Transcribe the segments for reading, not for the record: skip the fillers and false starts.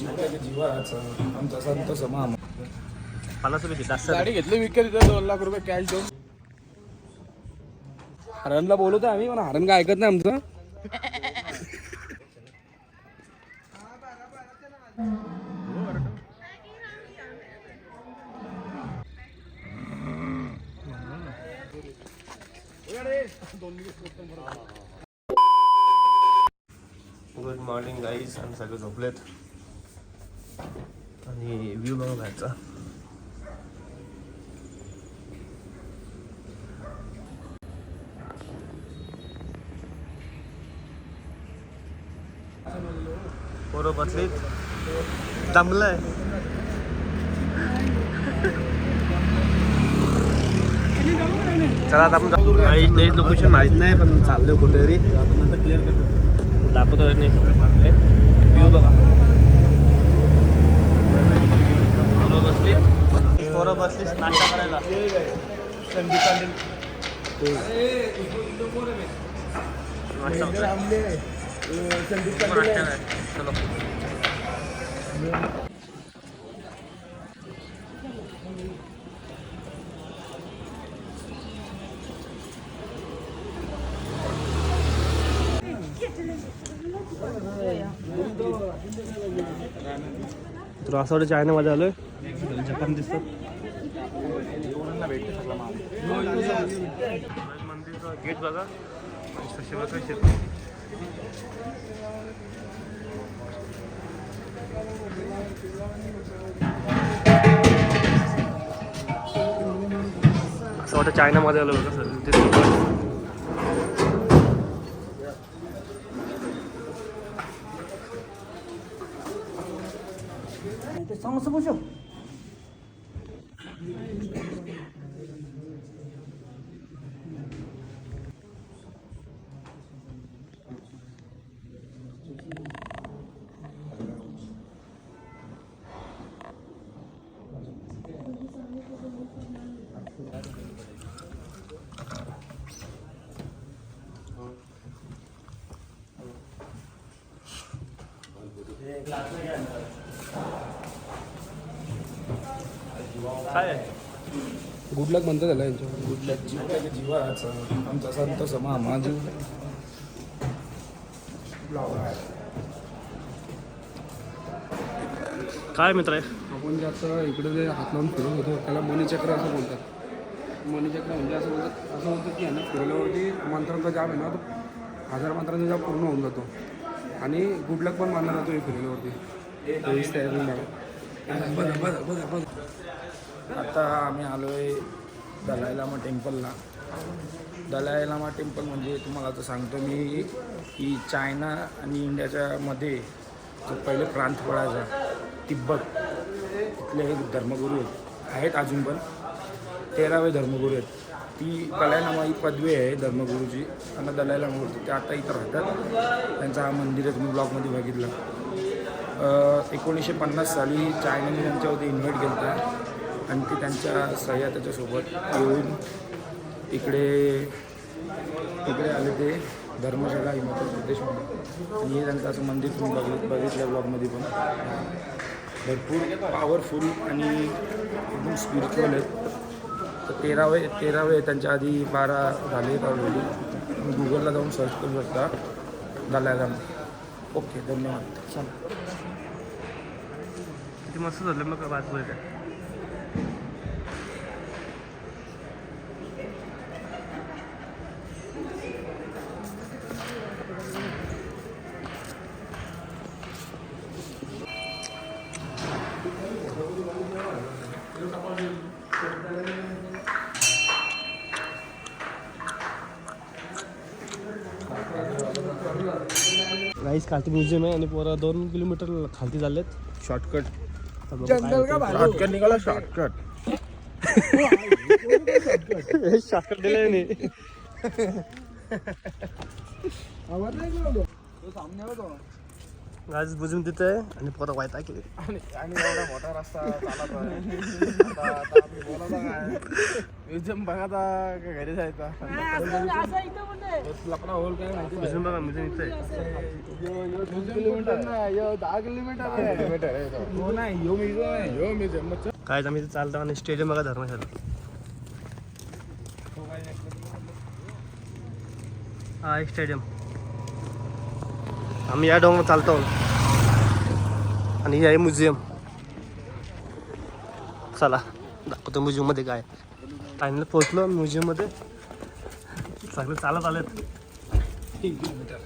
जीवाचं आमचा संत समा 50 रुपये जास्त गाडी घेतली विकत तिथं 2 लाख रुपये कॅश देऊन. हरणला बोलवतो आम्ही पण हरण काय ऐकत नाही आमचं. Good morning guys. आणि सगळे झोपलेत आणि व्ह्यू बघा बाहेरचा. पोरं बसलीत, दमलंय. चला आता आपण काही लोकेशन माहीत नाही पण चाललोय कुठेतरी. नंतर क्लिअर करतो, दाखवतो नाही. व्ह्यू बघा. पोरं बसलीत नाश्ता करायला. चलो तर असं वाटतं चायनामध्ये आलोय. जपान दिसतात. मंदिरचा गेट बघा. असं वाटतं चायनामध्ये आलो बघा सर. समोसा बोलू. काय गुड लक म्हणतात त्याला यांच्या. गुड लक जीवाचं आमचा संत समा माझी. काय मित्र आहे. आपण जे आता इकडे जे हात लावून फिरत होतो त्याला मणिचक्र असं बोलतात. मणिचक्र म्हणजे असं बोलतात, असं होतं की ना फिरल्यावरती मंत्रांचा जाप आहे ना तो 1000 मंत्रांचा जाप पूर्ण होऊन जातो. आणि गुड लक पण मानला जातो हे फिरल्यावरती. बघा. आता आम्ही आलो आहे दलाई लामा टेम्पलला. दलाई लामा टेम्पल म्हणजे तुम्हाला आता सांगतो मी की चायना आणि इंडियाच्या मध्ये जो पहिले प्रांत पडायचा तिब्बत, तिथले एक धर्मगुरू आहेत अजून पण 13वे धर्मगुरू आहेत. ती दलाई लामा ही पदवी आहे धर्मगुरूची. त्यांना दलाई लामा बोलतो. ते आता इथं राहतात. त्यांचा हा मंदिर आहे, तुम्ही ब्लॉगमध्ये बघितलं. 1950 साली चायनाने त्यांच्यावरती इन्व्हाइट केलं होतं आणि ते त्यांच्या सह्या त्याच्यासोबत येऊन इकडे आले ते धर्मशाला हिमाचल प्रदेशमध्ये. आणि हे त्यांचं असं मंदिर तुम्ही बघितलं ब्लॉगमध्ये पण. भरपूर पॉवरफुल आणि एकदम स्पिरिच्युअल आहेत. तर 13वे त्यांच्या आधी 12 झाले आहेत ऑलरेडी. गुगलला जाऊन सर्च करू शकता दलाई लामा. ओके, धन्यवाद. चला. किती मस्त झालं मग बात बोलत. गाईस खालती म्युझियम आहे आणि पोरा 2 किलोमीटर खालती झालेत. शॉर्टकट जंगल का भाई. शॉर्टकट निघाला. शॉर्टकट शॉर्टकट दिले नाही. आवाज नाही गेलो तो सामने आला तो. गाज बुजून देतोय आणि पोरा वायता केली. आणि एवढा मोठा रस्ता चालत आहे. आता आम्ही बोलायचं काय म्युझियम बघा आता का घरी जायचा लपडा होल काय माहिती बुजून बघा म्युझियम इथं आहे. 2 किलोमीटर नाही 10 किलोमीटर आहे. हो नाही यो म्युझियम काय आम्ही इथे चालतो आणि स्टेडियम बघा धर्मशाला. हा एक स्टेडियम. आम्ही या डोंगर चालतो आणि हे आहे म्युझियम. चला दाखवतो म्युझियममध्ये काय. फायनल पोहोचलो म्युझियममध्ये. सगळे चालत आलेत. 3 किलोमीटर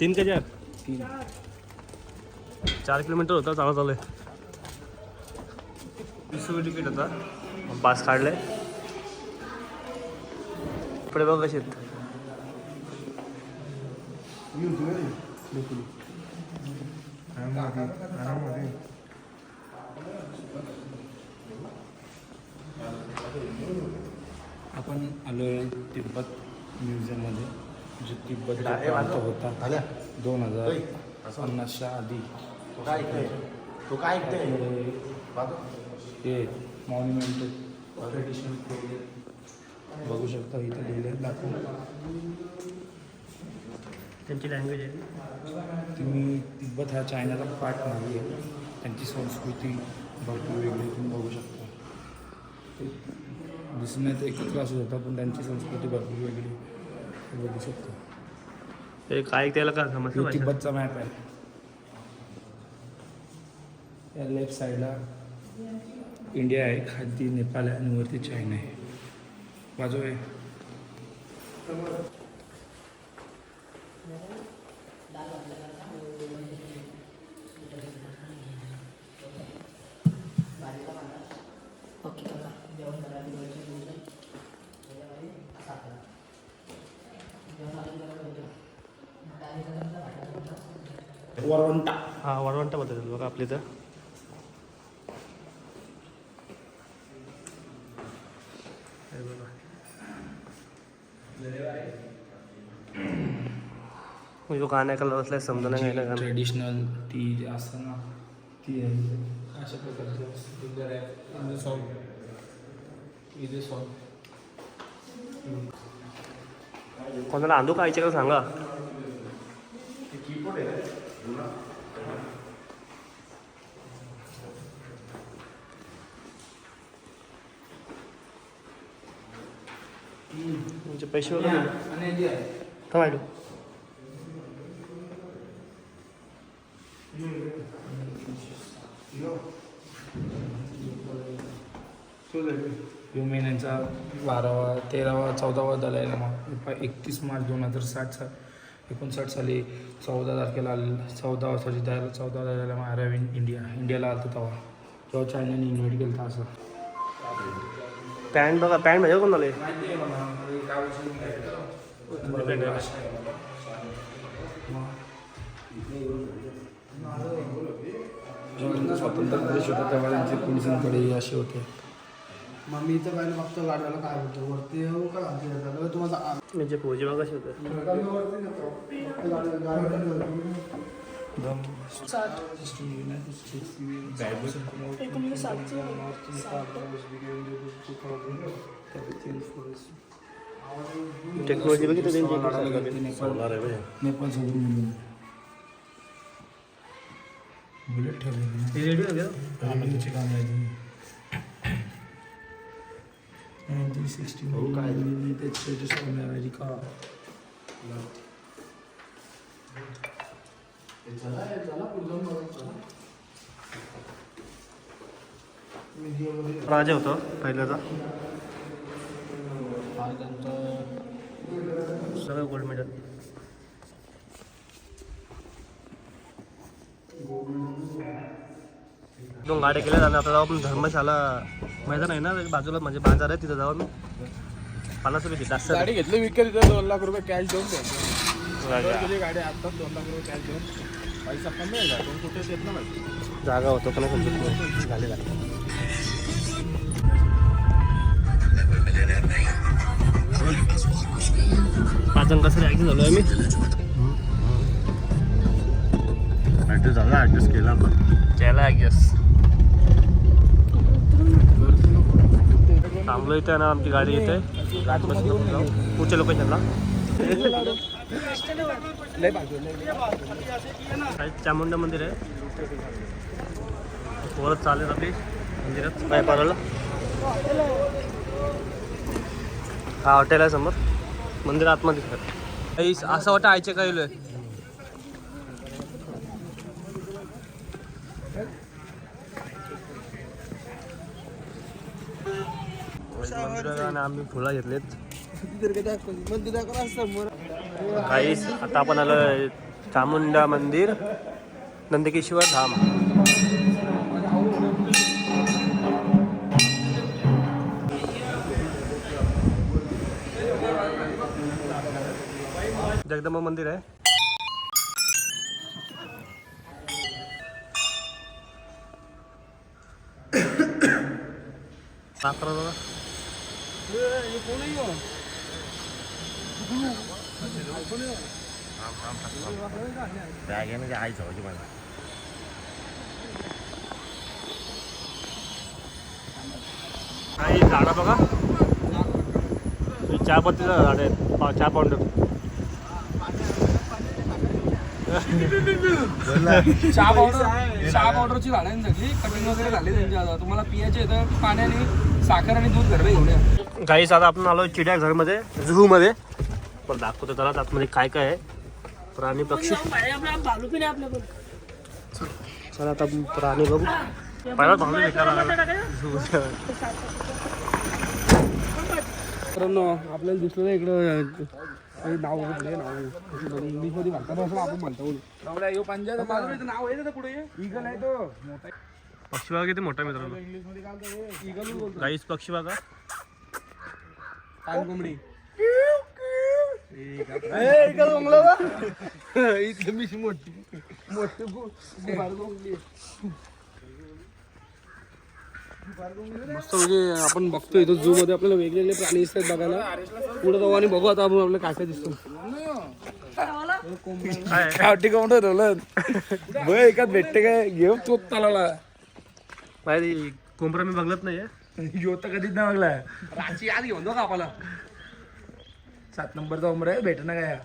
3 का 4? 3. 4 किलोमीटर होता चालत आलोय. 20 रुपये तिकीट होता. पास काढले. पुढे बघ कसे आहेत. आपण आलोय तिब्बत म्युझियममध्ये. जो तिब्बत प्रांत होता 2050च्या आधी. हे मॉन्युमेंट ट्रेडिशनल बघू शकता. इथं लिहिलं दाखवून. त्यांची लँग्वेज आहे. तुम्ही तिब्बत हा चायनाचा पार्ट नाही आहे. त्यांची संस्कृती भरपूर वेगळी तुम्ही बघू शकता. दिसण्यात एकच क्लासेस होता पण त्यांची संस्कृती भरपूर वेगळी बघू शकता. हे काय त्याला का समजलं पाहिजे. तिब्बतचा मॅप आहे. या लेफ्ट साईडला इंडिया आहे, खाली नेपाळ आहे आणि वरती चायना आहे. बाजू आहे. वरवंटा. हा वरवंटा बोलतात बघा आपली तर. जो गाणं ऐकायला बसलाय समजा नाही गाणं गाणं. ट्रेडिशनल ती असतं ना ती आहे. अशा प्रकारची कोणाला आंदू खायचे का सांगा. म्हणजे पैसे वगैरे थांबायलो. यो महिन्यांचा 12वा 13वा 14वा दलाई लामा 31 मार्च 2059 साली 14 तारखेला आलेला. 14 वर्षाची त्याला 14 दलाई लामा अरायव्ह इन इंडियाला आलतो तेव्हा चायनाने इन्व्हाइट केलं होतं. असं पॅन्ट बघा. पॅन्ट म्हणजे कोण आले. जेव्हा स्वतंत्र देश होता तेव्हा त्यांचे पोलिसांकडे असे होते. मग मी इथं पाहिलं फक्त गाडीवाला काय बोलतो वरती येऊ का तुम्हाला म्हणजे फौजी बघा कसे होते. टेक्नॉलॉजी बघितली नेपाळ सोडून बुलेट ठेवले. रेडिओ आहे आम्ही काम आहे 1960 त्याच्या अमेरिका. राजा होता पहिल्याचा. सगळं गोल्ड मेडल. दोन गाड्या केल्या आणि आता जाऊ आपण धर्मशाला मैदान आहे ना बाजूला म्हणजे बाजार आहे तिथं जाऊ. मी 50 रुपये जास्त गाडी घेतली विकत तिथं 2 लाख रुपये कॅश देऊन द्यायची. गाडी आत्ताच 2 लाख रुपये कॅश देऊन पैसा कमी आहे. पण कुठे येत ना माहिती जागा होतो का नाही समजत नाही. झालेला पाचन कसं ॲक्शन झालो आहे मी. ॲडजस्ट झाला ॲडजस्ट केला आपण त्याला ॲडजस्ट थांबलो इथे ना आमची गाडी येते पुढच्या लोकेशनला चामुंडा मंदिर आहे वरच चालेल आपली मंदिरात काय पाराला हा हॉटेल आहे समोर मंदिर आतमध्ये काही असं वाटतं आयचे काही लोय मंदिरात आम्ही फुला घेतलेत काही आता आपण आलो चामुंडा मंदिर नंदकेश्वर धाम जगदंबा मंदिर आहे बॅगेमध्ये आई जाऊ मला काही झाडं बघा चहा पत्तीचं झाड आहे चहा पावडर चहा पावडरची झाडं आहे सगळी कटिंग वगैरे झाली त्यांची आता तुम्हाला पियाचे तर पाण्याने साखर आणि दूध घरवे घेऊन या काही आता आपण आलो चिडियाघरमध्ये झूमध्ये पण दाखवतो त्याला आतमध्ये काय काय आहे प्राणी पक्षी चला आता प्राणी बघू पहिला भालू भेटला मित्रांनो आपल्याला दिसलं ना इकडं नाव इंग्लिशमध्ये म्हणतात असं आपण म्हणतो नाव आहे पुढे इगल आहे तो मोठा पक्षी बघा किती मोठा मित्रांनो इंग्लिशमध्ये काय इगल गाईस पक्षी बघा कोंबडी मस्त म्हणजे आपण बघतो इथं झू मध्ये आपल्याला वेगवेगळे प्राणी दिसतात बघायला पुढे जाऊ आणि बघू आता आपण आपल्याला काय काय दिसतो एकाच भेटते काय घेऊ तो तलाला माहिती कोंबडा मी बघलत नाही यो तर कधीच नाही बघला रांची आज घेऊन जाऊ का आपल्याला 7 नंबरचा उमर आहे भेट ना काय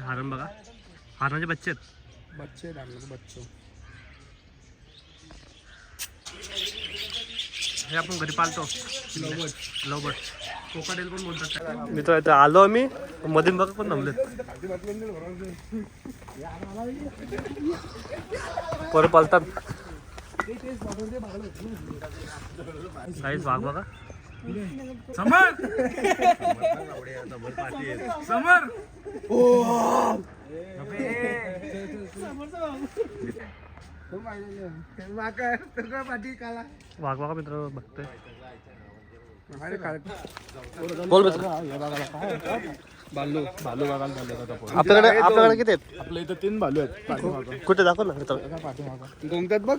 हरण बघा हरणाचे बच्चे आहेत बच्चे बच्चे हे आपण घरी पालतो लवबट कोकाटेल पण बोलतात मित्र इथं आलो आम्ही मध्ये बघा पण थांबलेत परत पालतात काहीच वाघ बघा समर समर वाघ बघा मित्र बघतोय बोल भालू भालू बघायला झाले आपल्याकडे किती आहेत आपल्या इथं 3 भालू आहेत पाठीमागं. कुठे दाखव ना मित्र गोंगतात बघ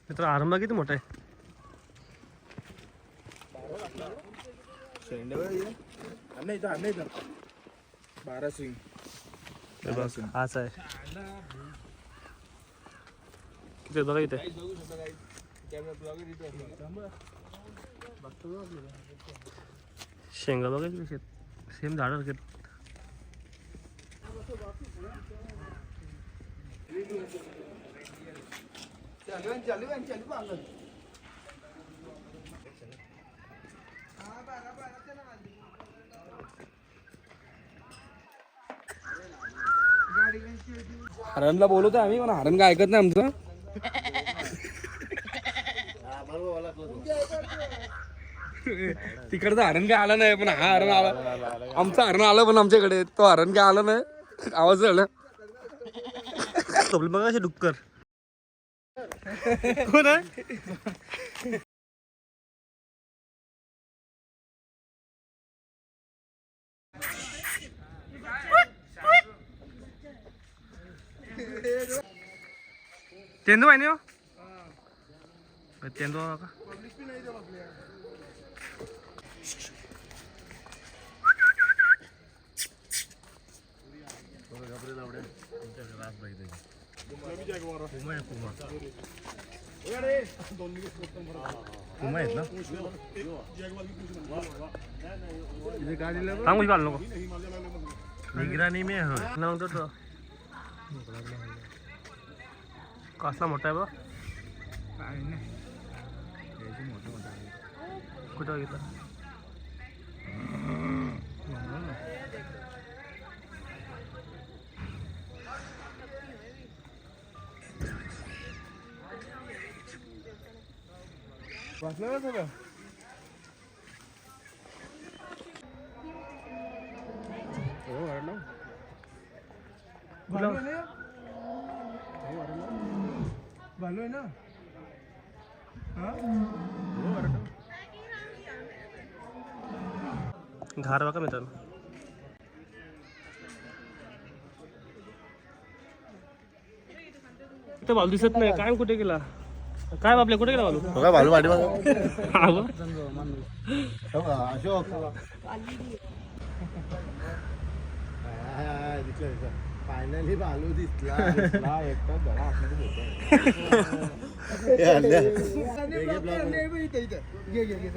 मित्र आरंभा किती मोठा आहे नाही 12 स्विंग हाच आहे किती बघा इथे शेंगा बघा किती सेम झाड हरणला बोलवतोय आम्ही पण हरण काय ऐकत नाही आमचं तिकडचं हरण काय आला नाही पण हा हरण आला आमचं हरण आलं पण आमच्याकडे तो हरण काय आला नाही आवाज झाला बघा असे डुक्कर कोण आहे तेंदू आहे ना तेंदू का सांगू घाल नको निगराणी मी नव्हतं तो कसला मोठा आहे बा कुठं घेतला वाचलं ना सगळं भालो आहे ना घार बघा मित्रांनो ते बालू दिसत नाही काय कुठे गेला काय बापले कुठे गेला बालू बघा भालू वाटी अशोक फायनली भालू दिसला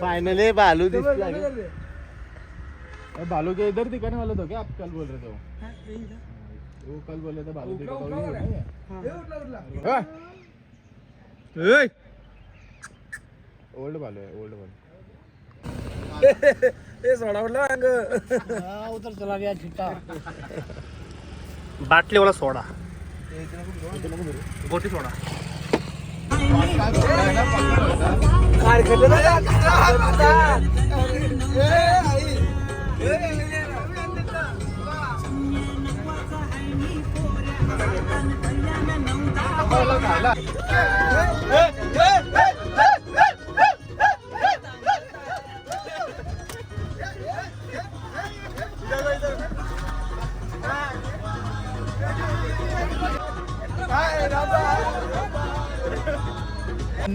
फाइनली भालू दिसला भालू के इधर दिखाने वाला था क्या आप कल बोल रहे थे वो कल बोल रहे थे भालू दिखा ओल्ड भालू है ओल्ड भालू उधर चला गया छिट्टा बाटलीवाला सोडा गोटी सोडा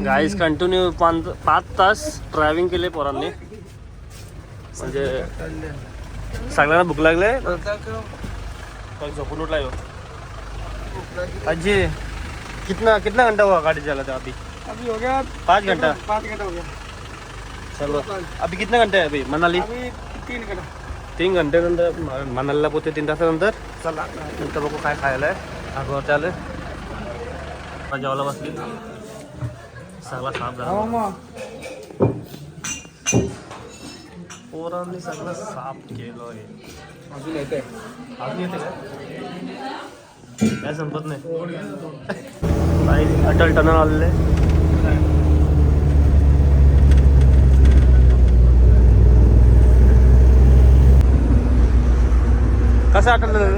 गाईज कंटिन्यू 5 तास ड्रायव्हिंग केले पोरांनी म्हणजे सगळ्यांना भूक लागले झोपून उठला अजी कितना घंटा हुआ गाड़ी चला था अभी अभी हो गया 5 घंटा 5 घंटा हो गया चलो अभी कितने घंटे है अभी मनाली अभी 3 घंटा 3 घंटे नंतर मनालीला पोहोचते 3 तासानंतर चला नंतर बघू काय खायला आहे अगोदर चालेल जेवायला बसली सगळा साफ झाला पोरांनी सगळं साफ केलंय अजून येते अजून येते काय संपत नाही अटल टनल आलेले कसं अटल टनल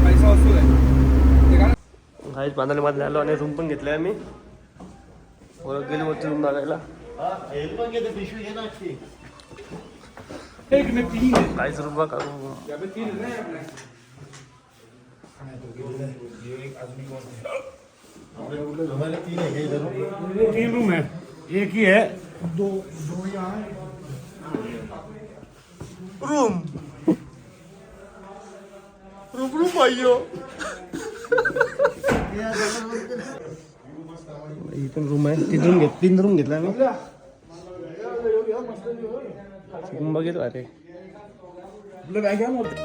पैसा वसूल आहे गाईच बांधण्यामध्ये आलो आणि रूम पण घेतले आम्ही वर गेलो वरती रूम बघायला काहीच रूम बघा तीन रूम है एक ही है दो यहाँ रूम पाहिजे ही पण रूम आहे 3 रूम घेतला मी रूम बघितलं अरे आपलं बॅग आहे मोठं